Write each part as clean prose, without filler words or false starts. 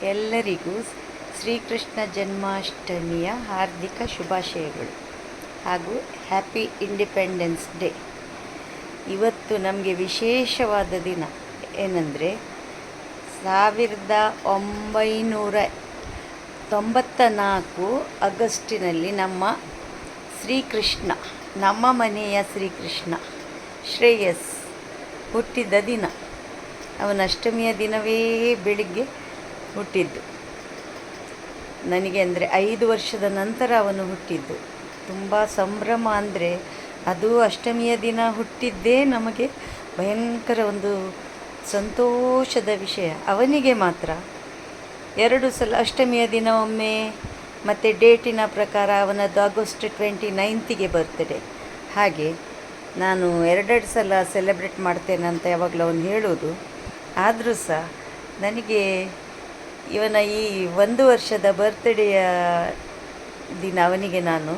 ಎಲ್ಲರಿಗೂ ಶ್ರೀಕೃಷ್ಣ ಜನ್ಮಾಷ್ಟಮಿಯ ಹಾರ್ದಿಕ ಶುಭಾಶಯಗಳು ಹಾಗೂ ಹ್ಯಾಪಿ ಇಂಡಿಪೆಂಡೆನ್ಸ್ ಡೇ. ಇವತ್ತು ನಮಗೆ ವಿಶೇಷವಾದ ದಿನ ಏನಂದರೆ 1994 ಆಗಸ್ಟಿನಲ್ಲಿ ನಮ್ಮ ಶ್ರೀಕೃಷ್ಣ, ನಮ್ಮ ಮನೆಯ ಶ್ರೀಕೃಷ್ಣ ಶ್ರೇಯಸ್ ಹುಟ್ಟಿದ ದಿನ. ಅವನ ಅಷ್ಟಮಿಯ ದಿನವೇ ಬೆಳಿಗ್ಗೆ ಹುಟ್ಟಿದ್ದು. ನನಗೆ ಅಂದರೆ 5 ವರ್ಷದ ನಂತರ ಅವನು ಹುಟ್ಟಿದ್ದು. ತುಂಬ ಸಂಭ್ರಮ. ಅಂದರೆ ಅದು ಅಷ್ಟಮಿಯ ದಿನ ಹುಟ್ಟಿದ್ದೇ ನಮಗೆ ಭಯಂಕರ ಒಂದು ಸಂತೋಷದ ವಿಷಯ. ಅವನಿಗೆ ಮಾತ್ರ 2 ಸಲ ಅಷ್ಟಮಿಯ ದಿನ ಒಮ್ಮೆ, ಮತ್ತು ಡೇಟಿನ ಪ್ರಕಾರ ಅವನದ್ದು ಆಗಸ್ಟ್ 29ಗೆ ಬರ್ತಡೇ. ಹಾಗೆ ನಾನು 2 ಸಲ ಸೆಲೆಬ್ರೇಟ್ ಮಾಡ್ತೇನೆ ಅಂತ ಯಾವಾಗಲೂ ಅವನು ಹೇಳೋದು. ಆದರೂ ಸಹ ನನಗೆ ಇವನ ಈ 1 ವರ್ಷದ ಬರ್ತ್ಡೇಯ ದಿನ ಅವನಿಗೆ ನಾನು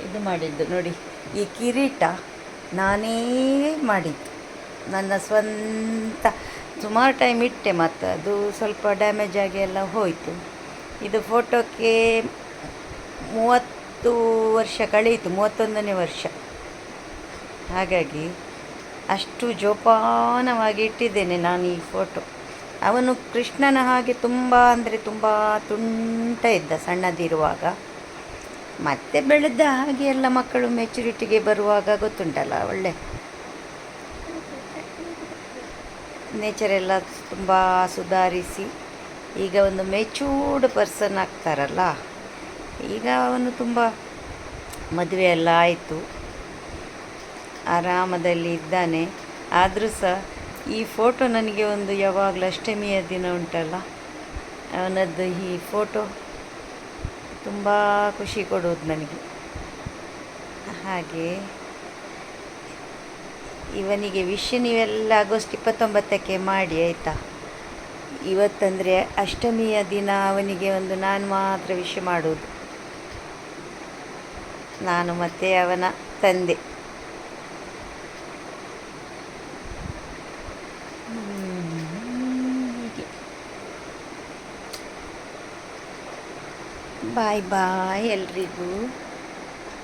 ಇದು ಮಾಡಿದ್ದು ನೋಡಿ, ಈ ಕಿರೀಟ ನಾನೇ ಮಾಡಿದ್ದು. ನನ್ನ ಸ್ವಂತ ಸುಮಾರು ಟೈಮ್ ಇಟ್ಟೆ, ಮತ್ತು ಅದು ಸ್ವಲ್ಪ ಡ್ಯಾಮೇಜ್ ಆಗಿ ಎಲ್ಲ ಹೋಯಿತು. ಇದು ಫೋಟೋಕ್ಕೆ 30 ವರ್ಷ ಕಳೆಯಿತು, 31ನೇ ವರ್ಷ. ಹಾಗಾಗಿ ಅಷ್ಟು ಜೋಪಾನವಾಗಿ ಇಟ್ಟಿದ್ದೇನೆ ನಾನು ಈ ಫೋಟೋ. ಅವನು ಕೃಷ್ಣನ ಹಾಗೆ ತುಂಬ ಅಂದರೆ ತುಂಬ ತುಂಟ ಇದ್ದ ಸಣ್ಣದಿರುವಾಗ. ಮತ್ತೆ ಬೆಳೆದ ಹಾಗೆ ಎಲ್ಲ ಮಕ್ಕಳು ಮೆಚುರಿಟಿಗೆ ಬರುವಾಗ ಗೊತ್ತುಂಟಲ್ಲ, ಒಳ್ಳೆ ನೇಚರೆಲ್ಲ ತುಂಬ ಸುಧಾರಿಸಿ ಈಗ ಒಂದು ಮೆಚೂರ್ಡ್ ಪರ್ಸನ್ ಆಗ್ತಾರಲ್ಲ. ಈಗ ಅವನು ತುಂಬ ಮದುವೆ ಎಲ್ಲ ಆಯಿತು, ಆರಾಮದಲ್ಲಿ ಇದ್ದಾನೆ. ಆದರೂ ಸಹ ಈ ಫೋಟೋ ನನಗೆ ಒಂದು ಯಾವಾಗಲೂ ಅಷ್ಟಮಿಯ ದಿನ ಉಂಟಲ್ಲ, ಅವನದ್ದು ಈ ಫೋಟೋ ತುಂಬ ಖುಷಿ ಕೊಡೋದು ನನಗೆ. ಹಾಗೆ ಇವನಿಗೆ ವಿಶ್ ನೀವೆಲ್ಲ ಆಗಸ್ಟ್ 29ಕ್ಕೆ ಮಾಡಿ ಆಯಿತಾ. ಇವತ್ತಂದರೆ ಅಷ್ಟಮಿಯ ದಿನ ಅವನಿಗೆ ಒಂದು ನಾನು ಮಾತ್ರ ವಿಶ್ ಮಾಡೋದು, ನಾನು ಮತ್ತು ಅವನ ತಂದೆ. ಬಾಯ್ ಬಾಯ್ ಎಲ್ರಿಗೂ.